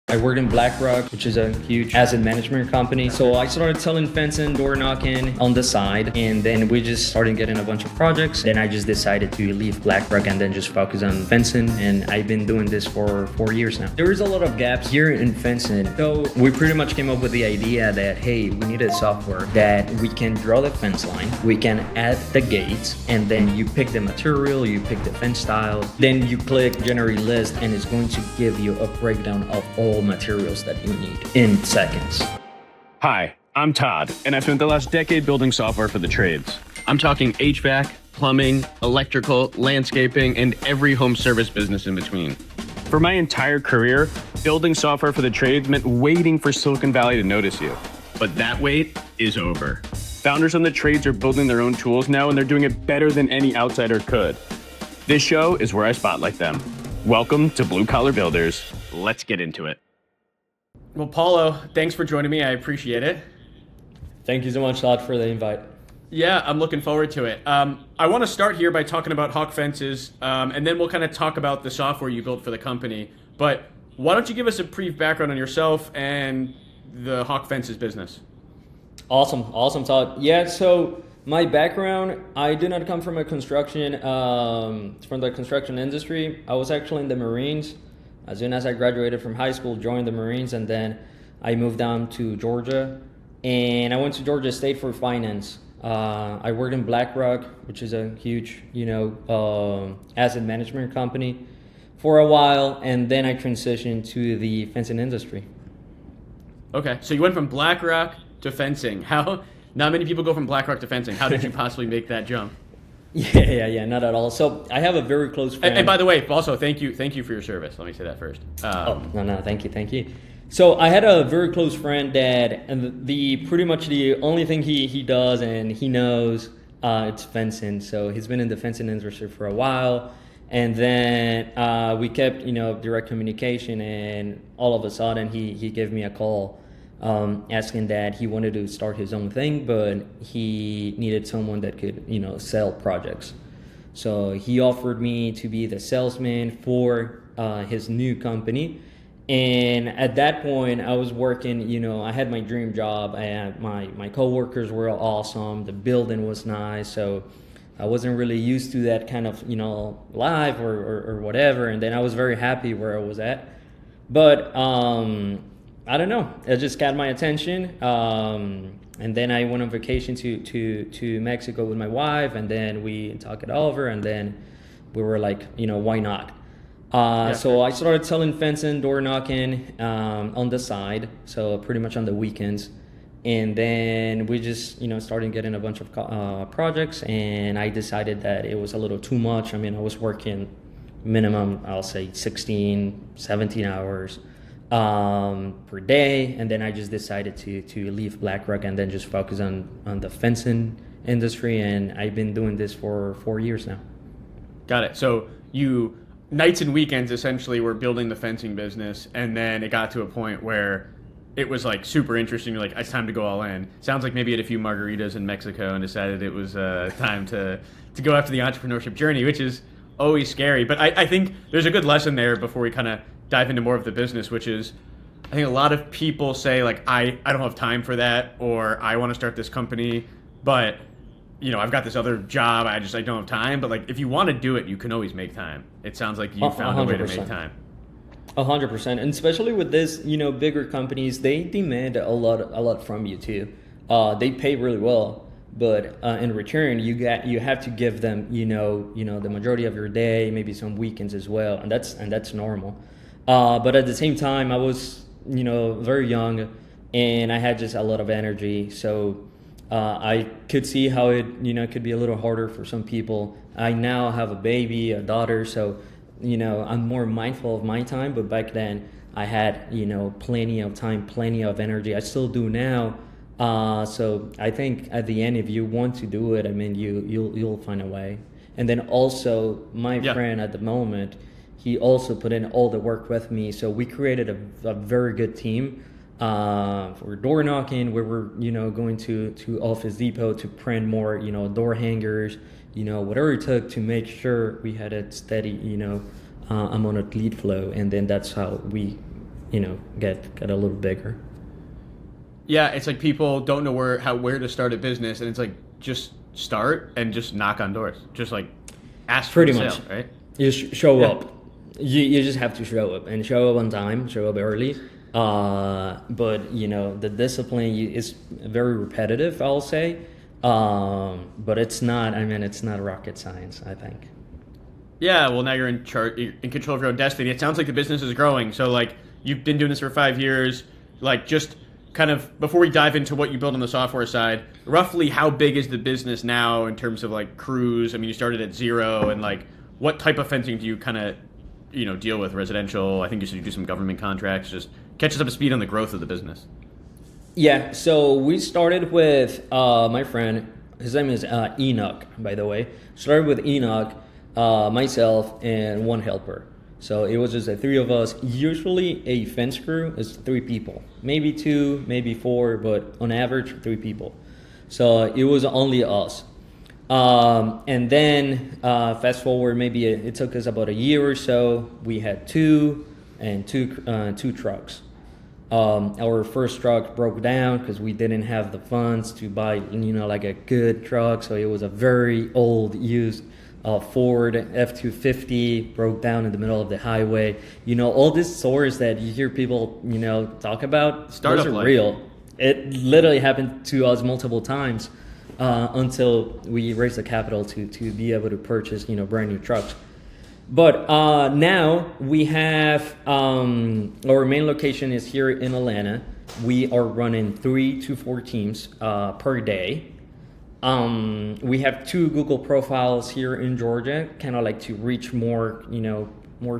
I worked in BlackRock, which is a huge asset management company. So I started selling fencing, door knocking on the side, and then we just started getting a bunch of projects. Then I just decided to leave BlackRock and then just focus on fencing, and I've been doing this for 4 years now. There is a lot of gaps here in fencing. So we pretty much came up with the idea that, hey, we needed software that we can draw the fence line, we can add the gates, and then you pick the material, you pick the fence style, then you click generate list, and it's going to give you a breakdown of all materials that you need in seconds. Hi, I'm Todd, and I've spent the last decade building software for the trades. I'm talking HVAC, plumbing, electrical, landscaping, and every home service business in between. For my entire career, building software for the trades meant waiting for Silicon Valley to notice you. But that wait is over. Founders on the trades are building their own tools now, and they're doing it better than any outsider could. This show is where I spotlight them. Welcome to Blue Collar Builders. Let's get into it. Well, Paulo, thanks for joining me. I appreciate it. Thank you so much, Todd, for the invite. Yeah, I'm looking forward to it. I want to start here by talking about Hawk Fences, and then we'll kind of talk about the software you built for the company. But why don't you give us a brief background on yourself and the Hawk Fences business? Awesome, Todd. Yeah, so my background, I do not come from a construction, from the construction industry. I was actually in the Marines. As soon as I graduated from high school, joined the Marines, and then I moved down to Georgia, and I went to Georgia State for finance. I worked in BlackRock, which is a huge, asset management company, for a while, and then I transitioned to the fencing industry. Okay, so you went from BlackRock to fencing. How? Not many people go from BlackRock to fencing. How did you possibly make that jump? Yeah, not at all. So I have a very close friend. And by the way, also thank you for your service. Let me say that first. No, thank you. So I had a very close friend that, and pretty much the only thing he does and he knows, it's fencing. So he's been in the fencing industry for a while, and then we kept direct communication, and all of a sudden he gave me a call. Asking that he wanted to start his own thing, but he needed someone that could, sell projects. So he offered me to be the salesman for his new company. And at that point, I was working, I had my dream job. I had my coworkers were awesome. The building was nice. So I wasn't really used to that kind of, life or whatever. And then I was very happy where I was at. But, I don't know. It just got my attention, and then I went on vacation to Mexico with my wife, and then we talked it over, and then we were like, why not? So I started selling fencing, door knocking on the side, so pretty much on the weekends, and then we just started getting a bunch of projects, and I decided that it was a little too much. I mean, I was working minimum, I'll say 16, 17 hours. Per day, and then I just decided to leave BlackRock and then just focus on the fencing industry, and I've been doing this for 4 years now. Got it. So you nights and weekends essentially were building the fencing business, and then it got to a point where it was like super interesting. You're like, it's time to go all in. Sounds like maybe you had a few margaritas in Mexico and decided it was time to go after the entrepreneurship journey, which is always scary. But I think there's a good lesson there before we kind of dive into more of the business, which is, I think a lot of people say like, I don't have time for that, or I want to start this company, but I've got this other job, I don't have time. But like, if you want to do it, you can always make time. It sounds like you found a way to make time. 100%, and especially with this, bigger companies, they demand a lot from you too. They pay really well, but in return, you have to give them, the majority of your day, maybe some weekends as well, and that's normal. But at the same time, I was, very young, and I had just a lot of energy. So I could see how it, could be a little harder for some people. I now have a baby, a daughter, so, I'm more mindful of my time. But back then, I had, plenty of time, plenty of energy. I still do now. So I think at the end, if you want to do it, I mean, you'll find a way. And then also, my friend at the moment, he also put in all the work with me. So we created a very good team for door knocking, where we're, going to Office Depot to print more, door hangers, whatever it took to make sure we had a steady, amount of lead flow. And then that's how we get a little bigger. Yeah, it's like people don't know where to start a business, and it's like just start and just knock on doors, just like ask for Pretty the much. sale, right? You show Yeah. up. You just have to show up and show up on time, show up early. But the discipline is very repetitive, I'll say. But it's not. I mean, it's not rocket science, I think. Yeah, well, now you're in control of your own destiny. It sounds like the business is growing. So, like, you've been doing this for 5 years. Like, just kind of before we dive into what you build on the software side, roughly how big is the business now in terms of like crews? I mean, you started at 0, and like, what type of fencing do you kind of, deal with? Residential. I think you said you do some government contracts. Just catch us up to speed on the growth of the business. Yeah. So we started with my friend. His name is Enoch, by the way. Started with Enoch. Myself and one helper. So it was just the 3 of us. Usually a fence crew is 3 people, maybe 2, maybe 4, but on average 3 people. So it was only us. And then fast forward, maybe it took us about a year or so. We had 2 trucks. Our first truck broke down because we didn't have the funds to buy, like a good truck. So it was a very old, used Ford F-250, broke down in the middle of the highway. All these stories that you hear people, talk about, Startup those are life. real. It literally happened to us multiple times until we raised the capital to be able to purchase, brand new trucks. But now we have our main location is here in Atlanta. We are running 3 to 4 teams per day. We have 2 Google profiles here in Georgia, kind of like to reach more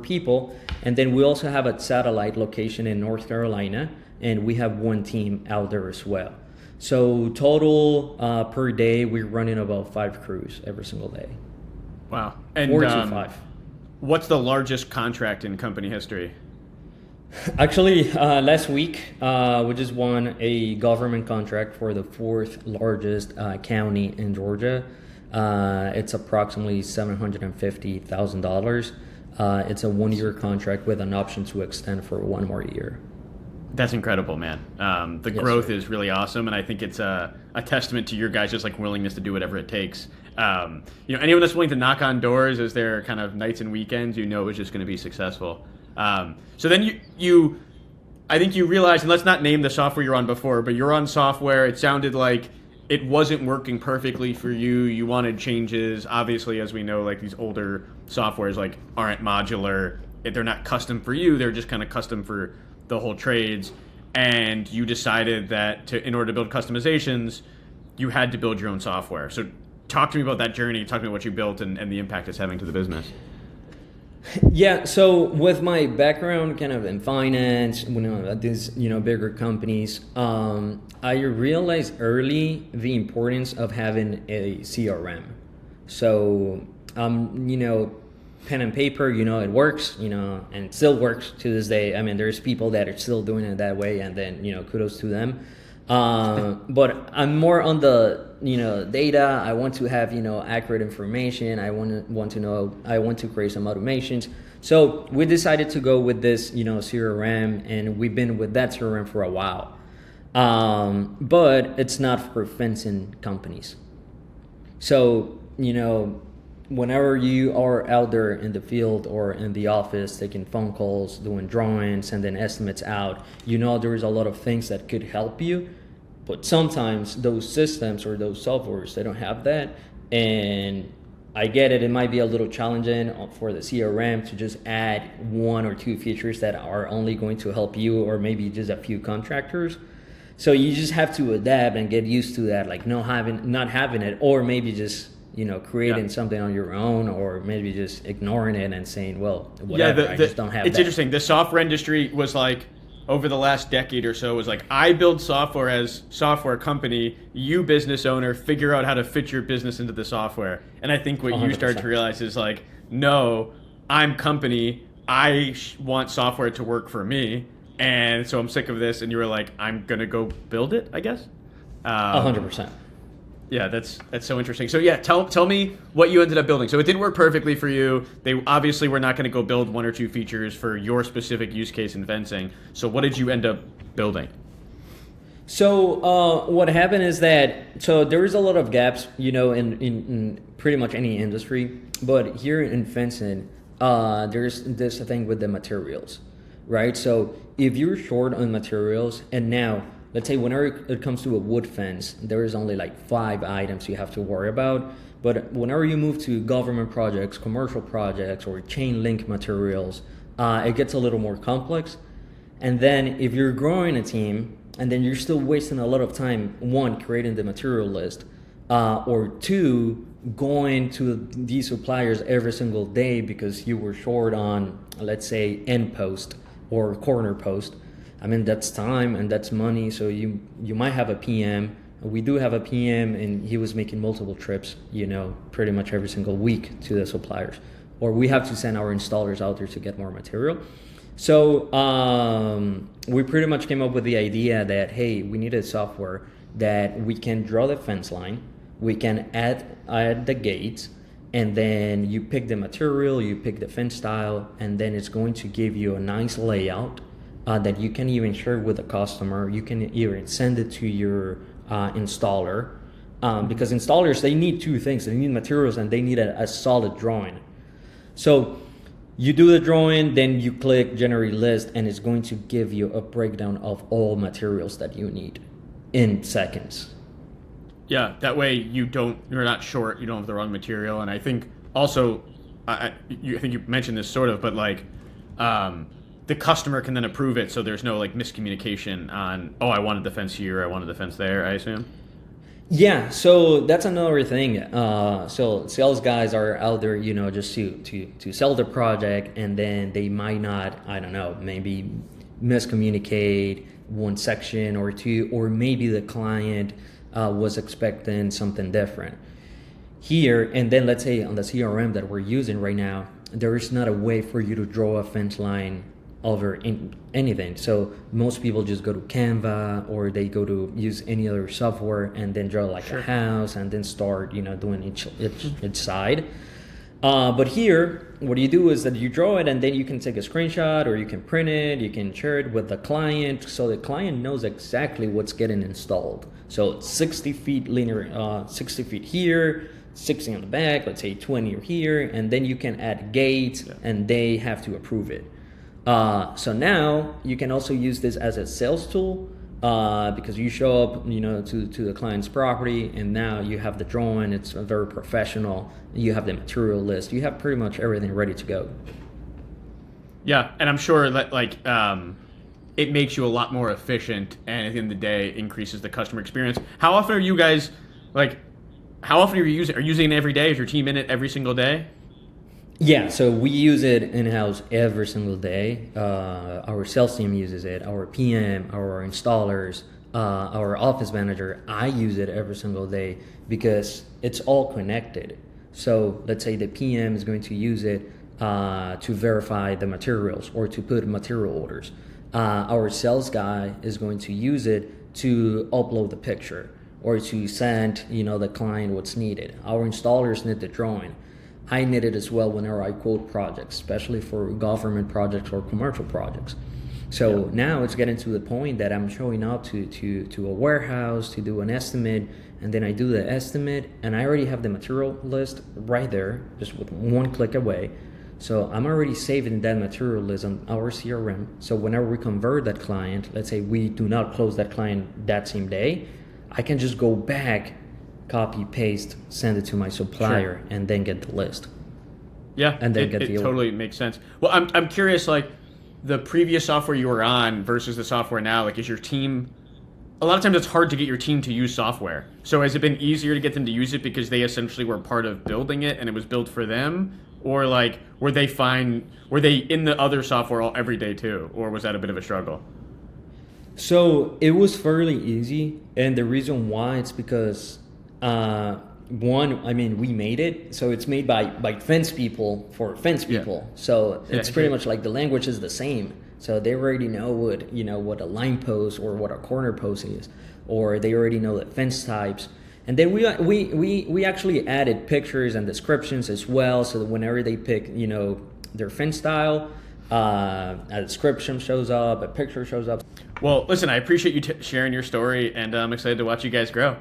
people. And then we also have a satellite location in North Carolina, and we have 1 team out there as well. So total per day, we're running about 5 crews every single day. Wow. And 4 to 5. What's the largest contract in company history? Actually, last week, we just won a government contract for the 4th largest county in Georgia. It's approximately $750,000. It's a 1-year contract with an option to extend for 1 more year. That's incredible, man. The Yes, growth sir. is really awesome, and I think it's a testament to your guys' just like willingness to do whatever it takes. Anyone that's willing to knock on doors as their kind of nights and weekends, it was just going to be successful. So then I think you realized, and let's not name the software you're on before, but you're on software. It sounded like it wasn't working perfectly for you. You wanted changes. Obviously, as we know, like these older softwares like aren't modular. They're not custom for you. They're just kind of custom for the whole trades. And you decided that in order to build customizations, you had to build your own software. So talk to me about that journey. Talk to me about what you built and the impact it's having to the business. Yeah, so with my background kind of in finance, at these bigger companies, I realized early the importance of having a CRM. So pen and paper, it works, and still works to this day. I mean, there's people that are still doing it that way, and then kudos to them. But I'm more on the data. I want to have accurate information. I want to create some automations. So we decided to go with this CRM, and we've been with that CRM for a while. But it's not for fencing companies. So whenever you are out there in the field or in the office taking phone calls, doing drawings, sending estimates out, there is a lot of things that could help you. But sometimes those systems or those softwares, they don't have that. And I get it, it might be a little challenging for the CRM to just add 1 or 2 features that are only going to help you or maybe just a few contractors. So you just have to adapt and get used to that, like not having it, or maybe just creating something on your own, or maybe just ignoring it and saying, well, whatever, I just don't have it's that. Interesting. The software industry was like, over the last decade or so, was like, I build software as software company, you business owner, figure out how to fit your business into the software. And I think what 100%. you started to realize is like, no, I'm company, I want software to work for me. And so I'm sick of this. And you were like, I'm going to go build it, I guess. 100%. Yeah, that's so interesting. So yeah, tell me what you ended up building. So it didn't work perfectly for you. They obviously were not going to go build one or two features for your specific use case in fencing. So what did you end up building? So what happened is that there is a lot of gaps, in pretty much any industry, but here in fencing, there's this thing with the materials, right? So if you're short on materials, and now let's say whenever it comes to a wood fence, there is only like 5 items you have to worry about. But whenever you move to government projects, commercial projects, or chain link materials, it gets a little more complex. And then if you're growing a team, and then you're still wasting a lot of time, 1, creating the material list, or 2, going to these suppliers every single day because you were short on, let's say, end post or corner post. I mean, that's time and that's money. So you might have a PM. We do have a PM, and he was making multiple trips, pretty much every single week to the suppliers. Or we have to send our installers out there to get more material. So we pretty much came up with the idea that, hey, we need a software that we can draw the fence line, we can add the gates, and then you pick the material, you pick the fence style, and then it's going to give you a nice layout that you can even share with the customer. You can even send it to your installer, because installers, they need 2 things. They need materials and they need a solid drawing. So you do the drawing, then you click generate list, and it's going to give you a breakdown of all materials that you need in seconds. Yeah, that way you're not short, you don't have the wrong material. And I think also, I think you mentioned this sort of, but like the customer can then approve it, so there's no like miscommunication on, oh, I wanted the fence here, I wanted the fence there, I assume. Yeah, so that's another thing. So sales guys are out there, just to sell the project, and then they might not, I don't know, maybe miscommunicate one section or 2, or maybe the client was expecting something different. Here, and then let's say on the CRM that we're using right now, there is not a way for you to draw a fence line over anything. So most people just go to Canva, or they go to use any other software and then draw like a house and then start, doing each side. But here, what you do is that you draw it, and then you can take a screenshot, or you can print it, you can share it with the client, so the client knows exactly what's getting installed. So 60 feet linear, 60 feet here, 60 on the back, let's say 20 here, and then you can add gates, and they have to approve it. So now you can also use this as a sales tool, because you show up, to the client's property, and now you have the drawing. It's very professional. You have the material list. You have pretty much everything ready to go. Yeah, and I'm sure that it makes you a lot more efficient, and at the end of the day, increases the customer experience. How often are you guys How often are you using? Are you using it every day? Is your team in it every single day? Yeah, so we use it in-house every single day. Our sales team uses it, our PM, our installers, our office manager. I use it every single day because it's all connected. So let's say the PM is going to use it to verify the materials or to put material orders. Our sales guy is going to use it to upload the picture or to send the client what's needed. Our installers need the drawing. I need it as well whenever I quote projects, especially for government projects or commercial projects. So now it's getting to the point that I'm showing up to a warehouse to do an estimate, and then I do the estimate, and I already have the material list right there, just with one click away. So I'm already saving that material list on our CRM. So whenever we convert that client, let's say we do not close that client that same day, I can just go back, copy, paste, send it to my supplier, and then get the list. Yeah, and then get the order. Totally makes sense. Well, I'm curious, like the previous software you were on versus the software now, like is your team, a lot of times it's hard to get your team to use software. So has it been easier to get them to use it because they essentially were part of building it and it was built for them? Or like, were they in the other software every day too? Or was that a bit of a struggle? So it was fairly easy. And the reason why it's because we made it, so it's made by fence people for fence people. So it's pretty much like the language is the same. So they already know what a line post or what a corner post is, or they already know the fence types. And then we actually added pictures and descriptions as well, so that whenever they pick, you know, their fence style, a description shows up, a picture shows up. Well, listen, I appreciate you sharing your story, and I'm excited to watch you guys grow.